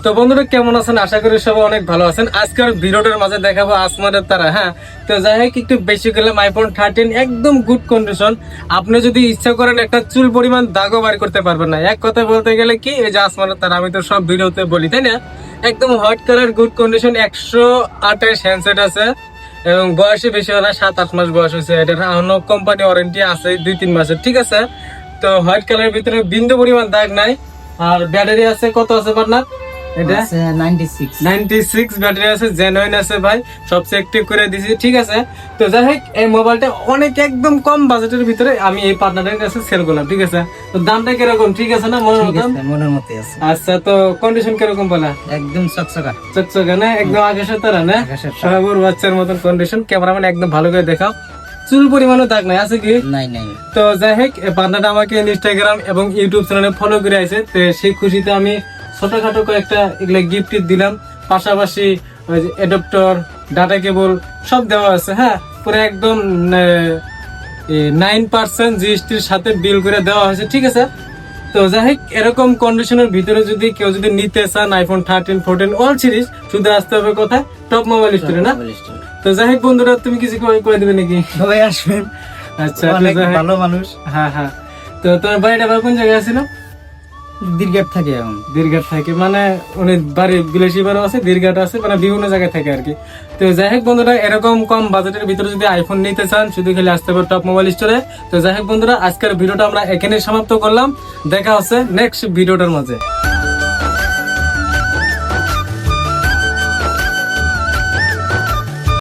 তো বন্ধুরা কেমন আছেন? আশা করি সবাই অনেক ভালো আছেন। আজকের ভিডিওটার মাঝে দেখাবো আসমানের তারা। হ্যাঁ, তো যাই হোক একটু বেশি গেলাম আইফোন 13 একদম গুড কন্ডিশন। আপনি যদি ইচ্ছা করেন একটা চুল পরিমাণ দাগও বার করতে পারবেন না। এক কথা বলতে গেলে কি, এই যে আসমানের তারা আমি তো সব ভিডিওতে বলি, তাই না? একদম white colour good condition, 128 handset আছে এবং বয়সে বেশি হয় না, 7-8 মাস বয়স হয়েছে। এটার কোম্পানি ওয়ারেন্টি আছে 2-3 মাসের, ঠিক আছে? তো হোয়াইট কালারের ভিতরে বিন্দু পরিমাণ দাগ নাই। আর ব্যাটারি আছে কত আছে পার্টনার? এটা 96 ব্যাটারি আছে, জেনুইন আছে ভাই, সব অ্যাক্টিভ করে দিয়েছি, ঠিক আছে? তো যাই হোক এই মোবাইলটা অনেক একদম কম বাজেটের ভিতরে আমি এই পার্টনারের কাছে সেল করলাম, ঠিক আছে? তো দামটা কিরকম, ঠিক আছে না? মনের মতো আছে। আচ্ছা, তো কন্ডিশন কিরকম বলা? একদম চকচকা চকচকা না, একদম আকাশের তারা না, আকাশের তারা। শহাবুর বাচ্চার মতন কন্ডিশন। ক্যামেরাম্যান একদম ভালো করে দেখাও, চুল পরিমাণও দাগ নাই, আছে কি? নাই। তো যাই হোক পার্টনারটা আমাকে ইনস্টাগ্রাম এবং ইউটিউব চ্যানেলে ফলো করে আছে। তো সেই খুশিতে আমি ছোটখাটো কয়েকটা এগুলা গিফট দিলাম, পাশাপাশি অ্যাডাপ্টার, ডাটা কেবল সব দেওয়া আছে। হ্যাঁ, পুরো একদম 9% জিএসটির সাথে বিল করে দেওয়া হয়েছে, ঠিক আছে? তো যাই হোক এরকম কন্ডিশনের ভিতরে যদি কেউ যদি নিতে চান আইফোন 13, 14 অল সিরিজ, শুধু আসতে হবে কোথায়? টপ মোবাইল স্টোরে না? তো যাই হোক বন্ধুরা, তুমি কিছু করে দেবে নাকি? সবাই আসবেন, আচ্ছা, অনেক তো যাই হোক- ভালো মানুষ। হ্যাঁ। তো তোমার বাড়িটা আবার কোন জায়গায় ছিল? দীর্ঘাট থাকে এখন। দীর্ঘাট থাকে মানে উনি বাড়ি বিলাসী বারো আছে, দীর্ঘাট আছে, মানে বিভিন্ন জায়গায় থাকে আর কি। তো যাই হোক বন্ধুরা, এরকম কম বাজেটের ভিতরে যদি আইফোন নিতে চান শুধু খালি আসতে হবে টপ মোবাইল স্টোরে। তো যাই হোক বন্ধুরা, আজকের ভিডিওটা আমরা এখানে সমাপ্ত করলাম। দেখা হচ্ছে নেক্সট ভিডিওটার মাঝে।